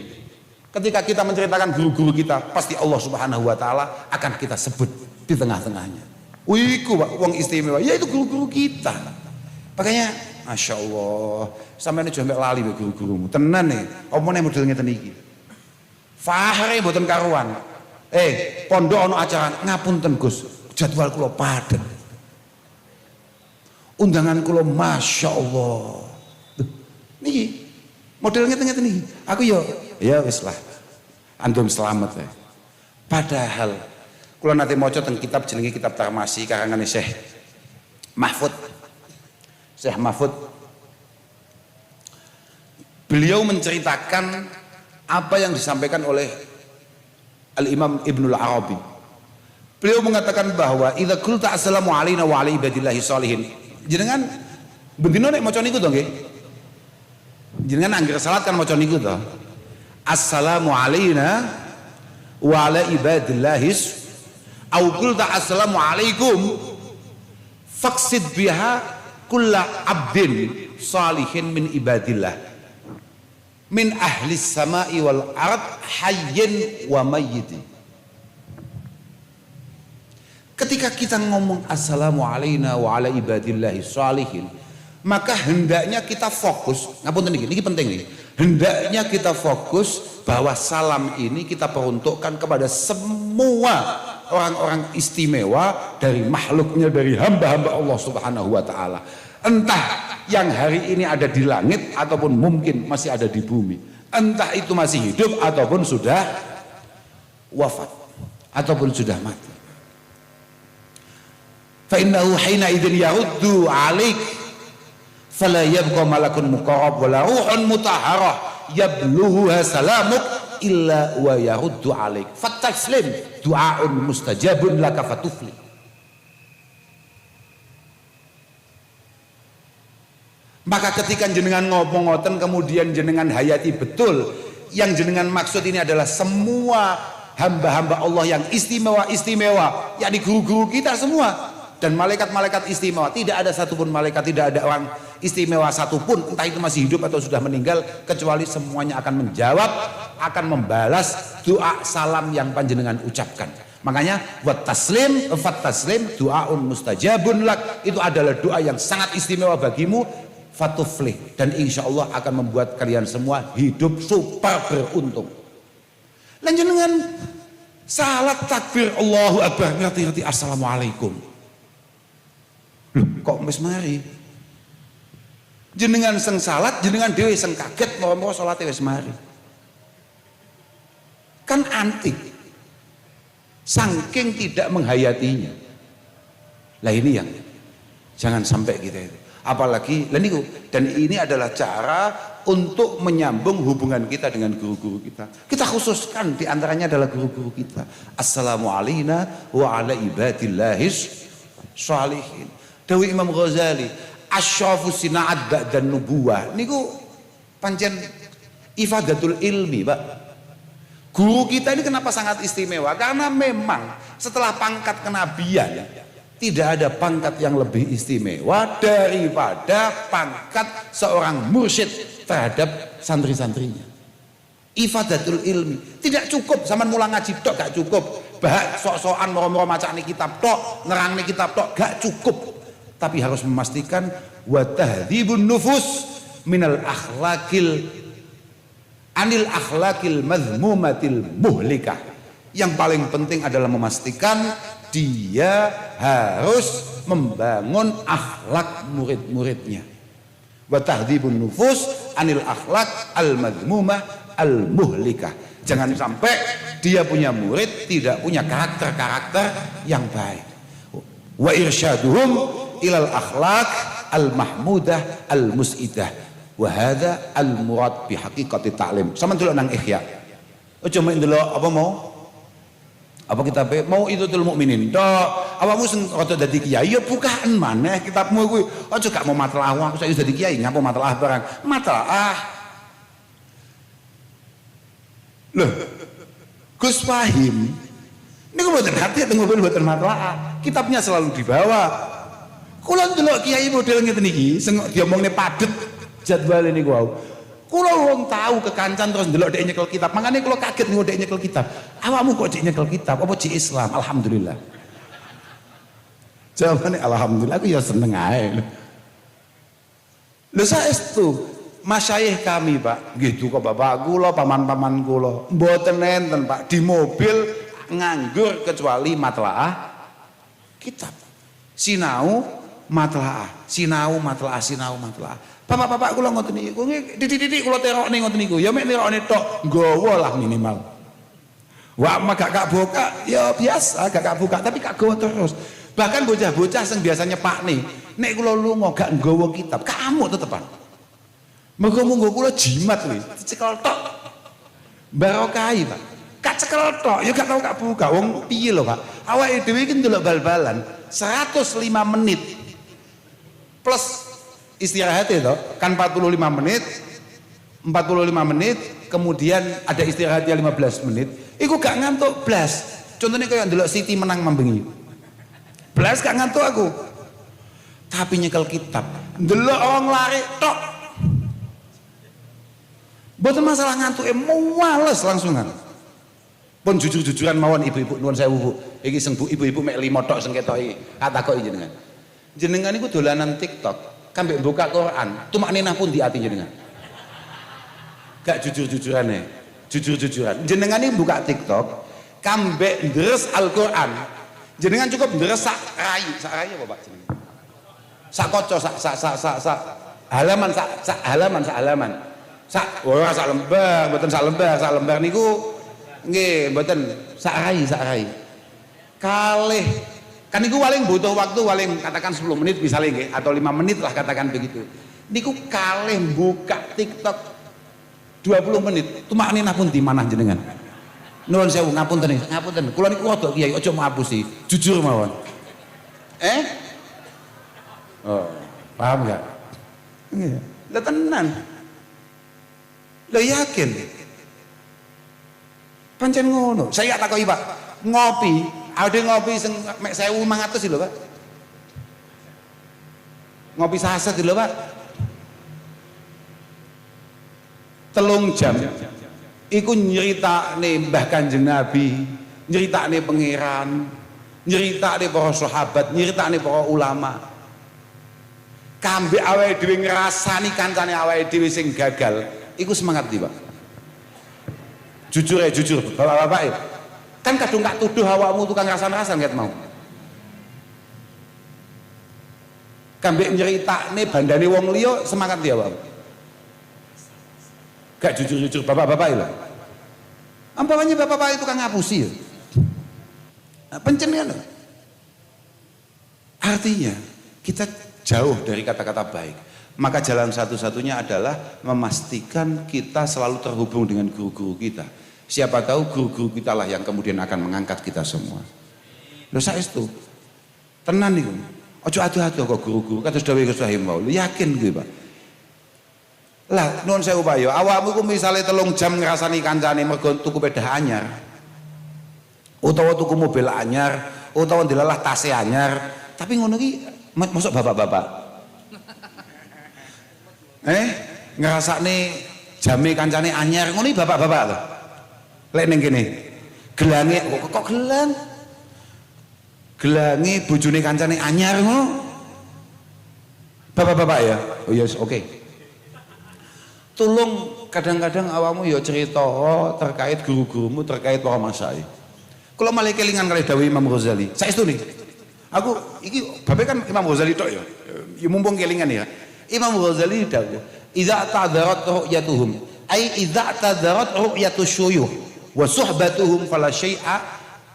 Ketika kita menceritakan guru-guru kita, pasti Allah Subhanahu wa taala akan kita sebut di tengah-tengahnya. Wiku wong istimewa, ya itu guru-guru kita. Makanya Masya Allah, sampai ini jombek lali be guru-gurumu. Tenan nih, omone model ngeten iki. Fahre mboten karuan. Pondok ono acara ngapunten Gus, jadwal kula padet. Undangan kula Masya Allah. Niki model ngeten-ngeten niki. Aku ya wis lah. Antum selamat ya. Padahal kula nate maca teng kitab jenenge Kitab Tarmasi karangane Syekh Mahfud. Syekh Mahfud, beliau menceritakan apa yang disampaikan oleh Al-Imam Ibnul Arabi. Beliau mengatakan bahwa idza qulta assalamu alaina wa ala ibadillahi sholihin. Jenengan bendina nek maca niku to nggih? Jenengan anggere salat kan maca niku to. Assalamu alaina wa ala ibadillahi au qulta assalamu alaikum faqsid biha kulla abdin salihin min ibadillah min ahli samai wal ard hayyin wa mayyitin. Ketika kita ngomong assalamu alaina wa ala ibadillahi salihin, maka hendaknya kita fokus, ngapunten niki penting nih. Hendaknya kita fokus bahwa salam ini kita peruntukkan kepada semua orang-orang istimewa dari makhluknya, dari hamba-hamba Allah Subhanahu wa taala. Entah yang hari ini ada di langit ataupun mungkin masih ada di bumi. Entah itu masih hidup ataupun sudah wafat ataupun sudah mati. Fa innahu hina idzin yaruddu 'alaik fala yabqa malakun muqarrab wala ruhun mutahharah yabluha salamuk illa wa yaruddu 'alaik fataslim du'aun mustajabun laka fatufli. Maka ketika jenengan ngomong ngoten kemudian jenengan hayati betul yang jenengan maksud ini adalah semua hamba-hamba Allah yang istimewa-istimewa, yakni guru-guru kita semua dan malaikat-malaikat istimewa. Tidak ada satupun malaikat, tidak ada orang istimewa satupun, entah itu masih hidup atau sudah meninggal, kecuali semuanya akan menjawab, akan membalas doa salam yang panjenengan ucapkan. Makanya wat taslim du'aun mustajabun lak, itu adalah doa yang sangat istimewa bagimu, fatuflih, dan insya Allah akan membuat kalian semua hidup super beruntung. Lan jenengan salat takbir Allahu Akbar ngerti-ngerti assalamualaikum. Loh, kok wis mari? Jenengan seng salat, jenengan dhewe seng kaget mau salate wis mari. Kan antik. Saking tidak menghayatinya. Lah ini yang jangan sampai kita itu. Apalagi dan ini adalah cara untuk menyambung hubungan kita dengan guru-guru kita. Kita khususkan diantaranya adalah guru-guru kita. Assalamu alaina wa ala ibadillahis sholihin. Dawi Imam Ghazali, asyrafu sina'at ba'dan nubuwah. Niku pancen ifadatul ilmi, Pak. Guru kita ini kenapa sangat istimewa? Karena memang setelah pangkat kenabian tidak ada pangkat yang lebih istimewa daripada pangkat seorang mursyid terhadap santri-santrinya. Ifadatul ilmi. Tidak cukup zaman mulang ngaji tok, gak cukup. Bahak sok-sokan moro-moro macane kitab tok, nerangne kitab tok, gak cukup. Tapi harus memastikan wa tahdhibun nufus minal akhlaqil anil akhlaqil madhmumatil muhlikah. Yang paling penting adalah memastikan dia harus membangun akhlak murid-muridnya. Wa tahdhibun nufus anil akhlaq al madhmumah al-muhlikah. Jangan sampai dia punya murid tidak punya karakter-karakter yang baik. Wa irsyaduhum ilal akhlaq al-mahmudah al-mus'idah. Wa hadha al-murad bi haqiqati ta'lim. Sama dulu nang Ihya. Ojo mek ndelok apa mau? Apa kita mau itu tul mukminin. Tok, awakmu sing rada dadi kiai ya bukaan maneh kitabmu kuwi. Ojo gak mau matlaah aku saiki dadi kiai ngapa matlaah barang. Matlaah loh, Gus Fahim ini mboten hati teng mboten matlaah. Kitabnya selalu dibawa. Kula ndelok kiai model ngeten iki sing diomongne padet jadwal niku wau. Kula wong tahu kekancan terus ndelok dhek nyekel kitab. Makane kula kaget niku dhek nyekel kitab. Awakmu kok dhek nyekel kitab? Apa cik Islam? Alhamdulillah. Jawabane alhamdulillah, aku ya seneng ae. Lho saestu masyayikh kami Pak, gitu kok bapak kula, paman-paman kula mboten enten Pak di mobil nganggur kecuali matlaah kitab. Sinau matlaah, sinau matlaah, sinau matlaah. Bapak-bapak kula ngoten niku, didik-didik kula terokne ngoten niku. Ya mek terokne tok, nggawa lah minimal. Wah, mak gak buka, ya biasa gak buka, tapi gak gawa terus. Bahkan bocah-bocah sing biasanya Pak nek kula lunga gak nggawa kitab, kamu tetepan. Muga-muga kula jimat lho, dicekel tok. Barokahi, Pak. Gak cekel tok, ya gak tau gak buka. Wong piye lho, Pak? Awake dhewe iki ndelok bal-balan 105 menit. Plus istirahat itu kan 45 menit. 45 menit, kemudian ada istirahatnya 15 menit. Iku gak ngantuk blas. Contohnya kayak ndelok City menang membengi. Blas gak ngantuk aku. Tapi nyekel kitab, ndelok wong lari tok. Boten masalah ngantuk, males langsungan. Pun jujur-jujuran mawon ibu-ibu nuwun sewu Bu. Iki sing Bu ibu-ibu mek 5 tok sing ketok iki. Katakoki jenengan. Jenengan iku dolanan TikTok, kambek buka Quran, tumakninah pun di ati jenengan. Gak jujur-jujurane. Jujur-jujuran. Jenengan iki buka TikTok, kambek ndres Al-Qur'an. Jenengan cukup ndres sak rai apa Pak jenengan? Sak kaca sak halaman sak halaman. Sak lembar, mboten sak lembar niku nggih mboten sak rai. Kalih kan niku paling butuh waktu paling katakan 10 menit misalnya nggih atau 5 menit lah katakan begitu. Niku kalih buka TikTok 20 menit. Tumakninah pun di manah jenengan. Nuwun sewu ngapunten. Kula niku rada kiai aja ngapusi. Jujur mawon. Oh, paham enggak? Nggih. Lah tenan. Lo yakin? Pancen ngono. Saya takoki Pak, ngopi, ada ngopi sing mek 1.500 lho Pak. Ngopi saset lho Pak. 3 jam. Iku nyeritakne Mbah Kanjeng Nabi, nyeritakne pangeran, nyeritakne para sahabat, nyeritakne para ulama. Kambek awake dhewe ngrasani kancane awake dhewe sing gagal. Iku semangat nih Pak. Jujur bapak-bapak ya. Kan kadung gak tuduh awakmu tukang rasan-rasan ket mau. Kambek nyeritakne bandane wong liya semangat dia Pak. Gak jujur bapak-bapak ya. Ampamanya bapak-bapak itu kan ngapusi ya. Pencenian. Artinya kita jauh dari kata-kata baik. Maka jalan satu-satunya adalah memastikan kita selalu terhubung dengan guru-guru kita. Siapa tahu guru-guru kita lah yang kemudian akan mengangkat kita semua. Lho saestu. Tenan niku. Aja adu-adu kok guru-guru kados dawuh Gus Fahim mau. Yakin kuwi, Pak. Lah nuwun sewu Pak yo, awakmu ku misale 3 jam ngrasani kancane mergo tuku pedah anyar. Utawa tuku mobil anyar, utawa ndelalah tase anyar. Tapi ngono ki masuk bapak-bapak. Ngrasakne jame kancane anyar ngono iki bapak-bapak lho. Lek ning kene gelange kok gelang? Gelange bojone kancane anyar ngono. Bapak-bapak ya. Oh yes, oke. Tolong kadang-kadang awakmu ya cerita terkait guru-gurumu, terkait para masyayikh. Kalau malah kelingan kali dawuh Imam Ghazali. Saestu nih. Aku iki babe kan Imam Ghazali tok ya. Ya mumpung kelingan ya. Imam Ghazali dawuh, "Idza ta'dharat ru'yatuhum, ai idza ta'dharat ru'yatu syuyukh wa suhbatuhum fala syai'a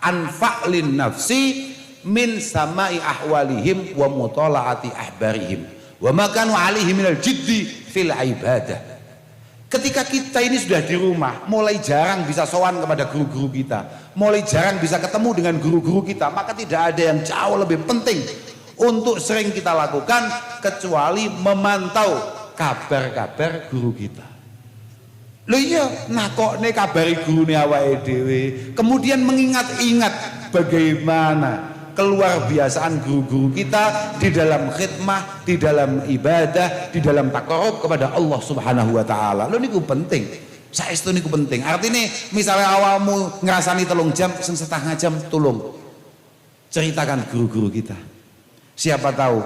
anfa' lin nafsi min sama'i ahwalihim wa mutala'ati ahbarihim wa ma kanu 'alaihi minal jiddi fil ibadah." Ketika kita ini sudah di rumah, mulai jarang bisa sowan kepada guru-guru kita, mulai jarang bisa ketemu dengan guru-guru kita, maka tidak ada yang jauh lebih penting untuk sering kita lakukan kecuali memantau kabar-kabar guru kita. Loh iya, nakokne kabari gurune awake dhewe, kemudian mengingat-ingat bagaimana keluar biasaan guru-guru kita di dalam khidmah, di dalam ibadah, di dalam takarrub kepada Allah Subhanahu wa taala. Lho niku penting. Saestu niku penting. Artinya misalnya awakmu ngrasani 3 jam, setengah jam tolong ceritakan guru-guru kita. Siapa tahu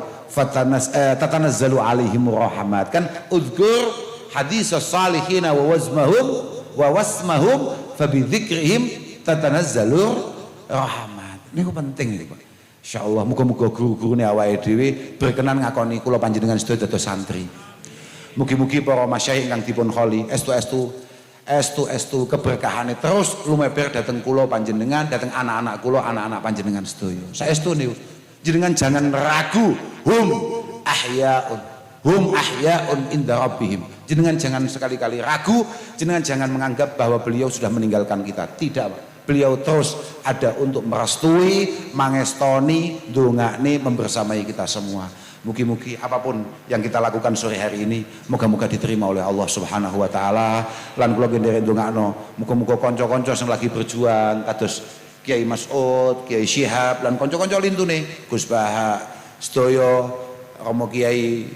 tatanazzalu alaihim rahmat. Kan uzkur hadis as-salihin wa wasmahum fa bi dzikrihim tatanazzalu rahmat. Niku penting niku. Insyaallah muga-muga guru-gurune awake dhewe berkenan ngakoni kula panjenengan sedaya dados santri. Mugi-mugi para masyayikh ingkang dipun kholi estu keberkahane terus lumeber dhateng kula panjenengan, dhateng anak-anak kula, anak-anak panjenengan sedaya. Saestu niku jenengan jangan ragu hum ahyaun inda rabbihim. Jenengan jangan sekali-kali ragu, jenengan jangan menganggap bahwa beliau sudah meninggalkan kita. Tidak. Beliau terus ada untuk merestui, mangestoni, ndongakne, membersamai kita semua. Mugi-mugi apapun yang kita lakukan sore hari ini moga-moga diterima oleh Allah Subhanahu wa taala. Lan kula nderek ndongakno, muga-muga kanca-kanca sing lagi berjuang kados Kiai Mas'ud, Kiai Syihab lan kanca-kanca lintune, Gus Baha, sedaya Romo Kiai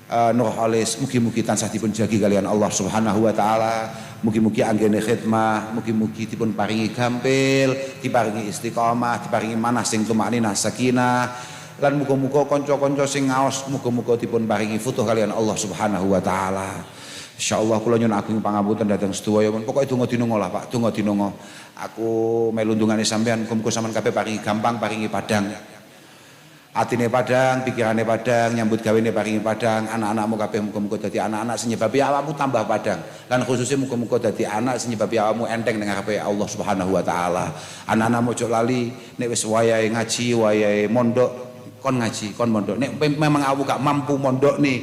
Nurholis, mugi-mugi tansah dipun jagi kalian Allah Subhanahu wa taala. Mugi-mugi anggene khidmah, mugi-mugi dipun paringi gampil, diparingi istiqomah, diparingi manah sing tumakninah sakinah. Lan muga-muga kanca-kanca sing ngaos muga-muga dipun paringi futuh kalian Allah Subhanahu wa taala. Insyaallah kula nyuwun agung pangapunten dhateng sedaya. Pokoke donga dinonga lah Pak, donga dinonga. Aku melu ndongane sampean, muga-muga sampean kabeh paringi gampang, paringi padang. Atine padang, pikirane padang, nyambut gawene paringi padang, anak-anakmu kabeh muga-muga dadi anak-anak sing nyebabi awakmu tambah padang. Lan khususnya muga-muga dadi anak sing nyebabi awakmu enteng ning ngarepe Allah Subhanahu wa taala. Anak-anakmu ojo lali nek wis wayahe ngaji, wayahe mondok, kon ngaji, kon mondok. Nek memang awakmu gak mampu mondok nih,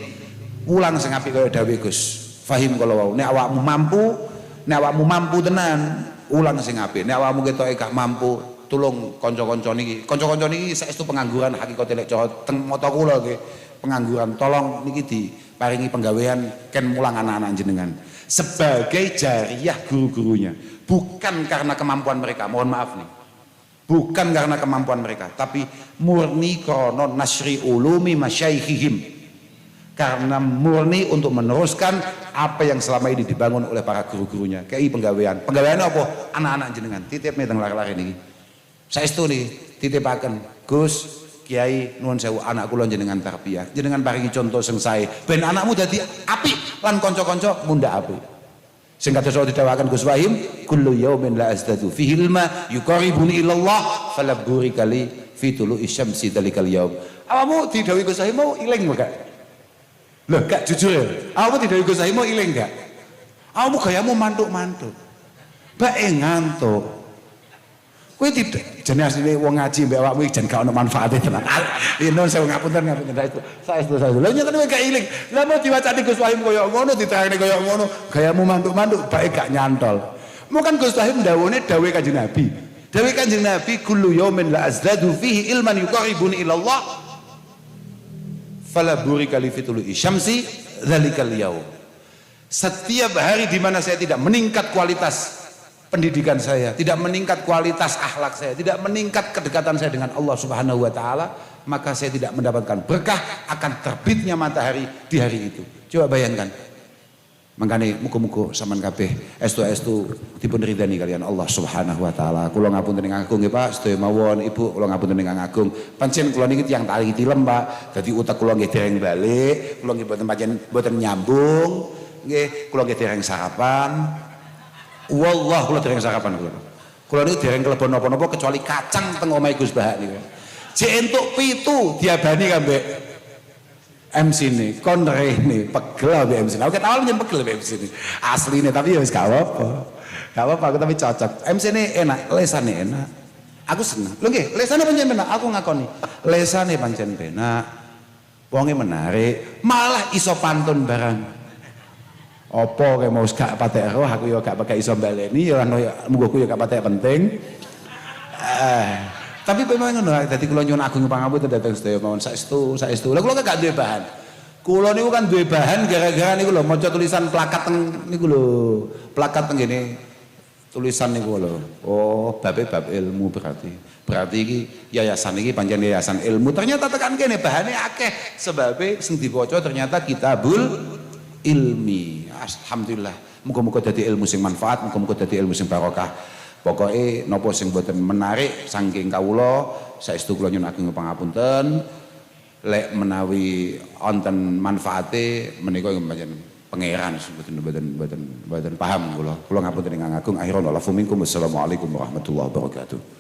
ulang sing apik kaya dawuh Gus. Fahim kalau wau. Nek awakmu mampu tenan, ulang sing apik. Nek awakmu ketoke gak mampu, tulung konco-konco niki saestu pengangguran hakikate lek cara teng mata kula nggih pengangguran, tolong niki diparingi penggawean ken mulang anak-anak jenengan sebagai jariyah guru-gurunya, bukan karena kemampuan mereka, mohon maaf nih, bukan karena kemampuan mereka, tapi murni krana nasri ulumi masyaikhihim, karena murni untuk meneruskan apa yang selama ini dibangun oleh para guru-gurunya. Kayak penggawean apa? Anak-anak jenengan titip nih teng lare-lare niki. Saestu nih titipaken Gus Kiai nuwun sewu anak kula jenengan tarbiyah, jenengan paringi contoh sing sae ben anakmu dadi apik lan kanca-kanca mundhak apik. Sing kados didhawuhaken Gus Wahim, kullu yaumin la azdadu fihi ilma yuqarribuni ilallah falaburi kali fi tulu'i syamsi dalikal yaum. Awakmu didhawuhi Gus Wahim mau iling gak? Loh gak jujur ya? Awakmu didhawuhi Gus Wahim mau iling gak? Awakmu gayamu mantuk-mantuk. Bae ngantuk. Kowe tidak jenenge asline wong ngaji mbek awakmu jan gak ono manfaate tenan. Ya nun sewu ngapunten saestu. Lha nyata kowe gak iling. Lah mau diwacani Gus Wahim koyo ngono, diterangne koyo ngono, gayamu mantuk-mantuk bae gak nyantol. Mukan Gus Wahim dawuhe dawuhe Kanjeng Nabi. Dawuhe Kanjeng Nabi kullu yaumin la azdadu fihi ilman yuqarribuni ila Allah. Fala burika li fitulu'i syamsi dzalikal yaum. Setiap hari di mana saya tidak meningkat kualitas pendidikan saya, tidak meningkat kualitas akhlak saya, tidak meningkat kedekatan saya dengan Allah Subhanahu wa taala, maka saya tidak mendapatkan berkah akan terbitnya matahari di hari itu. Coba bayangkan. Mangkane muga-muga sampean kabeh estu-estu dipun ridani kalian Allah Subhanahu wa taala. Kula ngapunten ingkang agung nggih Pak, sedaya mawon Ibu, kula ngapunten ingkang agung. Pancen kula niki tiyang tali tilem Pak. Dadi utek kula nggih dereng balik, kula nggih boten pancen boten nyambung. Nggih, kula nggih dereng sarapan. Wallah kula dereng sarapan kula. Kula niku dereng kelebon napa-napa kecuali kacang teng omahe Gus Bahak niku. Jek entuk 7 diabani kambek MC ini, kon rene pegel ambek MC. Aku ketawa nyen pegel ambek MC ini. Asline tapi ya wis gak apa-apa. Gak apa-apa aku tapi cocok. MC ini enak, lesane enak. Aku seneng. Lho nggih, lesane pancen enak, aku ngakoni. Lesane pancen enak. Wonge menarik, malah iso pantun barang. Apa kayak mau gak patek roh, aku ya gak pakai iso baleni, ya muga-muga ya gak patek penting. Tapi memang ngono, dadi kula nyuwun agung pangapunten dhateng sedaya mawon saestu. Lah kula gak duwe bahan. Kula niku kan duwe bahan gara-gara niku lho maca tulisan plakat teng niku lho. Plakat teng ngene. Tulisan niku lho. Oh, bab ilmu berarti. Berarti iki yayasan iki pancen yayasan ilmu. Ternyata tekan kene bahane akeh sebabe sing diwaca ternyata kitabul ilmi. Alhamdulillah. Muga-muga dadi ilmu sing manfaat, muga-muga dadi ilmu sing barokah. Pokoknya nopo sing boten menarik saking kawula saestu kula nyuwun ageng pangapunten lek menawi wonten manfaate menika pancen pangeran boten paham kula ngapunten ingkang agung akhirul minkum wassalamualaikum warahmatullahi wabarakatuh.